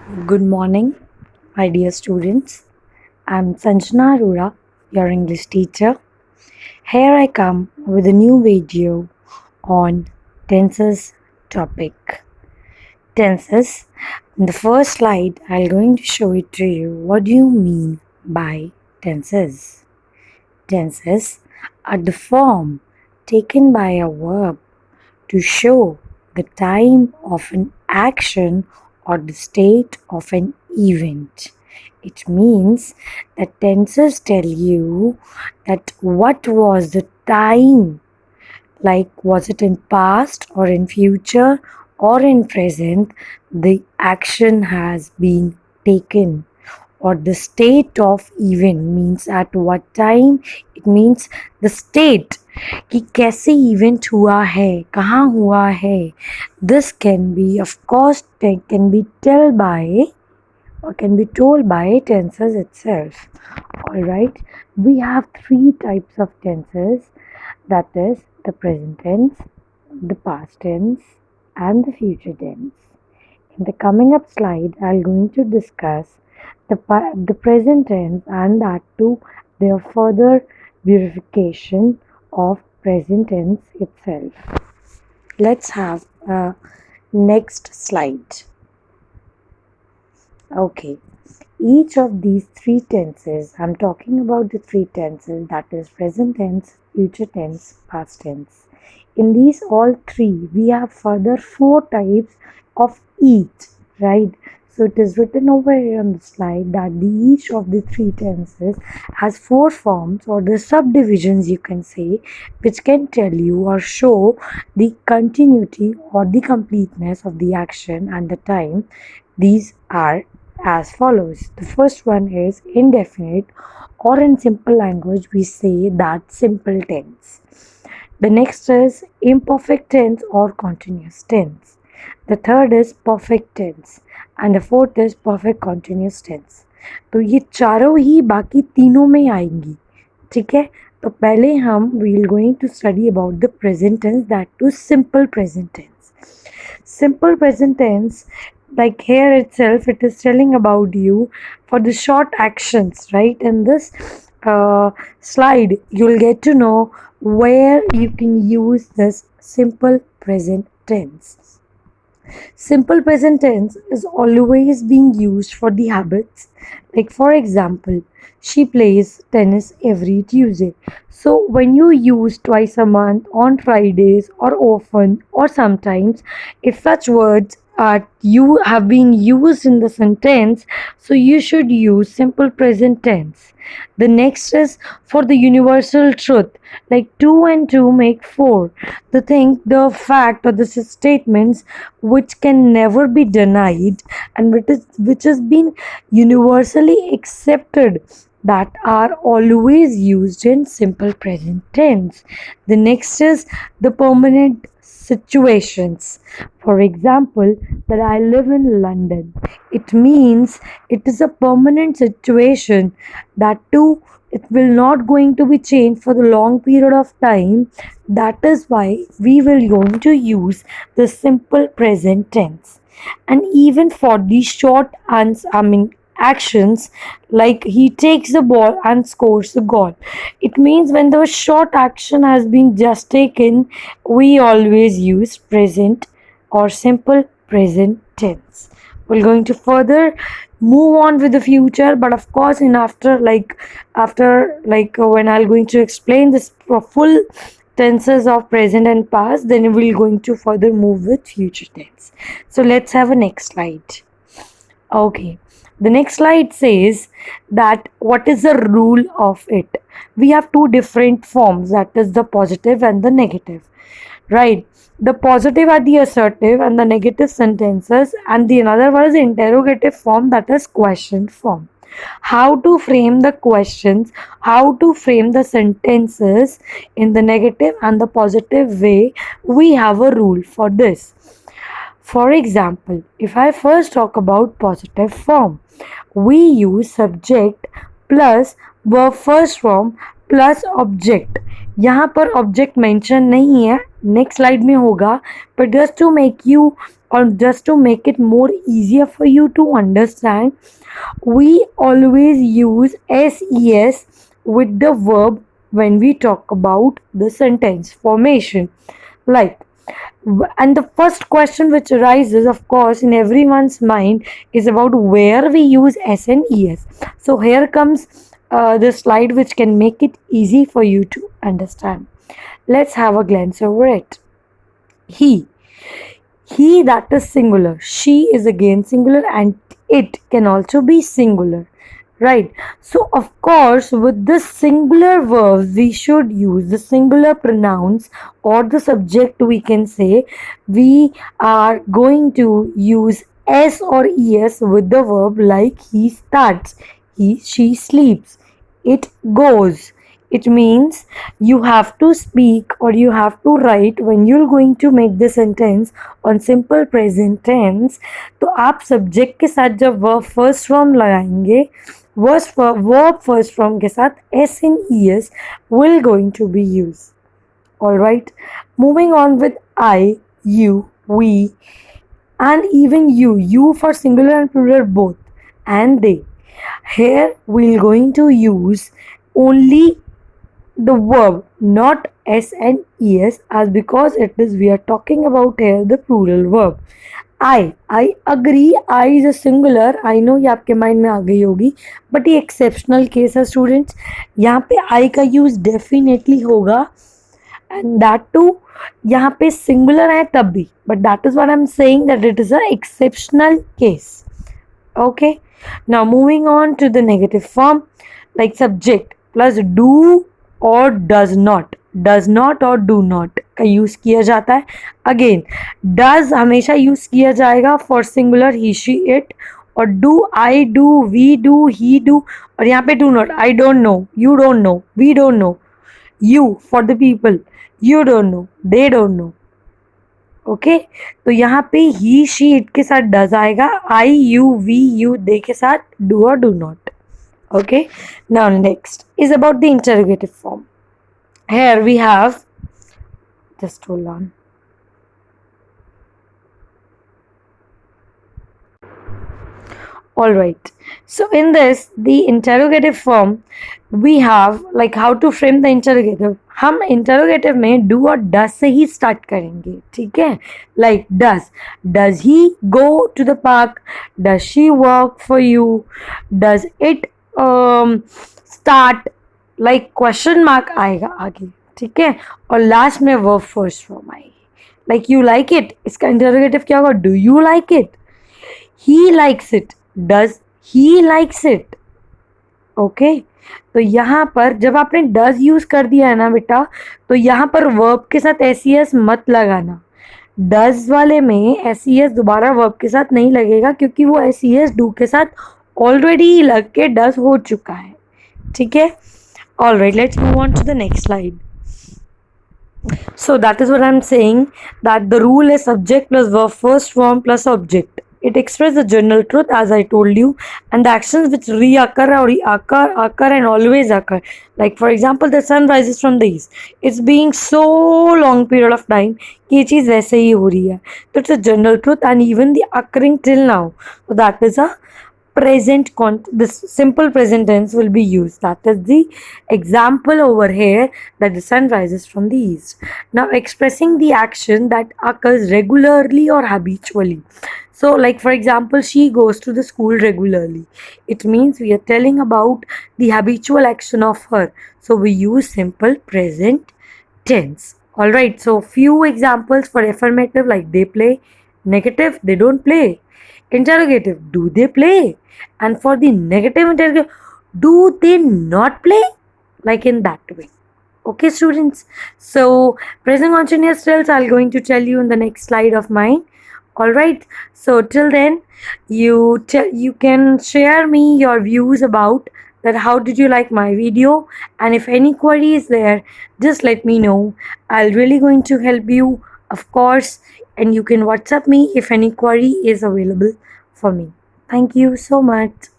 Good morning, my dear students. I'm Sanjana Arora, your English teacher. Here I come with a new video on tenses topic. Tenses. In the first slide, I'm going to show it to you. What do you mean by tenses? Tenses are the form taken by a verb to show the time of an action or the state of an event. It means that tenses tell you that what was the time, like was it in past or in future or in present, the action has been taken, or the state of event means at what time, it means the state कि कैसे event हुआ है, कहाँ हुआ है. This can be, of course, can be told by or can be told by tenses itself. Alright, we have three types of tenses, that is the present tense, the past tense, and the future tense. In the coming up slide, I'm going to discuss the present tense and that too their further verification of present tense itself. Let's have a next slide. Okay, each of these three tenses, I'm talking about the three tenses, that is present tense, future tense, past tense. In these all three, we have further four types of each, right? So it is written over here on the slide that each of the three tenses has four forms or the subdivisions, you can say, which can tell you or show the continuity or the completeness of the action and the time. These are as follows. The first one is indefinite, or in simple language we say that simple tense. The next is imperfect tense or continuous tense. The third is perfect tense and the fourth is perfect continuous tense. तो ये चारों ही बाकी तीनों में आएंगी, ठीक है. तो पहले हम we'll going to study about the present tense, that to simple present tense. Simple present tense, like here itself it is telling about you for the short actions, right? In this slide you'll get to know where you can use this simple present tense. Simple present tense is always being used for the habits. Like for example, she plays tennis every Tuesday. So when you use twice a month, on Fridays, or often, or sometimes, if such words are you have been used in the sentence, so you should use simple present tense. The next is for the universal truth, like 2 and 2 make 4. The fact or the statements which can never be denied and which has been universally accepted, that are always used in simple present tense. The next is the permanent situations. For example, that I live in London. It means it is a permanent situation, that too it will not going to be changed for the long period of time. That is why we will going to use the simple present tense. And even for the short actions, like he takes the ball and scores the goal, it means when the short action has been just taken, we always use present or simple present tense. We're going to further move on with the future, but of course in after when I'm going to explain this full tenses of present and past, then we're going to further move with future tense. So let's have a next slide. Okay, the next slide says that what is the rule of it. We have two different forms, that is the positive and the negative, right? The positive are the assertive and the negative sentences, and the another one is the interrogative form, that is question form. How to frame the questions, how to frame the sentences in the negative and the positive way, we have a rule for this. For example, if I first talk about positive form, we use subject plus verb first form plus object. यहाँ पर object mention नहीं है, next slide में होगा, but just to make you or just to make it more easier for you to understand, we always use SES with the verb when we talk about the sentence formation. Like, and the first question which arises, of course, in everyone's mind is about where we use S and ES. So here comes the slide which can make it easy for you to understand. Let's have a glance over it. He. He, that is singular. She is again singular, and it can also be singular. Right. So, of course, with this singular verbs, we should use the singular pronouns or the subject. We can say we are going to use S or ES with the verb, like he starts, she sleeps, it goes. It means you have to speak or you have to write when you're going to make the sentence on simple present tense. तो आप subject के साथ जब verb first form लगाएंगे, verb first form के साथ S and ES will going to be used. Alright, moving on with I, you, we, and even you. You for singular and plural both, and they. Here we're going to use only the verb, not S and ES, as because it is we are talking about here the plural verb. I agree. I is a singular. I know ये आपके mind में आ गई होगी, but ये exceptional case है students. यहाँ पे I का यूज डेफिनेटली होगा, एंड दैट टू यहाँ पे सिंगुलर है तब भी, but that is what I am saying that it is a exceptional case. Okay, now moving on to the negative form, like subject plus do or does not or do not का use किया जाता है. Again does हमेशा use किया जाएगा for singular he she it, और do I do, we do, he do, और यहाँ पे do not I don't know, you don't know, we don't know, you for the people, you don't know, they don't know. Okay तो यहाँ पे ही she it के साथ does आएगा, I you we you they के साथ डू और do not. Okay, now next is about the interrogative form. Here we have, just hold on. Alright, so in this the interrogative form we have like how to frame the interrogative. हम interrogative में do और does से ही start करेंगे, ठीक है. Like does he go to the park, does she work for you, does it start, like question mark आएगा आगे, ठीक है. और लास्ट में verb first form आएगी, like you like it. इसका interrogative क्या होगा, do you like it, he likes it, does he likes it. Okay तो यहाँ पर जब आपने डज यूज कर दिया है ना बेटा, तो यहाँ पर वर्ब के साथ एस मत लगाना. डज वाले में एस दोबारा वर्ब के साथ नहीं लगेगा, क्योंकि वो एस डू के साथ ऑलरेडी लग के डज हो चुका है, ठीक है. Alright, let's move on to the next slide. So that is what I'm saying, that the rule is subject plus verb first form plus object. It expresses the general truth, as I told you, and the actions which reoccur or occur and always occur. Like for example, the sun rises from the east. It's being so long period of time कि ये चीज़ वैसे ही हो रही है. तो it's a general truth and even the occurring till now. So that is a present this simple present tense will be used. That is the example over here, that the sun rises from the east. Now expressing the action that occurs regularly or habitually. So like for example, she goes to the school regularly. It means we are telling about the habitual action of her. So we use simple present tense. Alright, so few examples for affirmative, like they play. Negative, they don't play. Interrogative, do they play? And for the negative interrogative, do they not play? Like in that way. Okay students, so present continuous tense I'll going to tell you in the next slide of mine. Alright, so till then you can share me your views about that, how did you like my video, and if any query is there, just let me know. I'll really going to help you, of course, and you can WhatsApp me if any query is available for me. Thank you so much.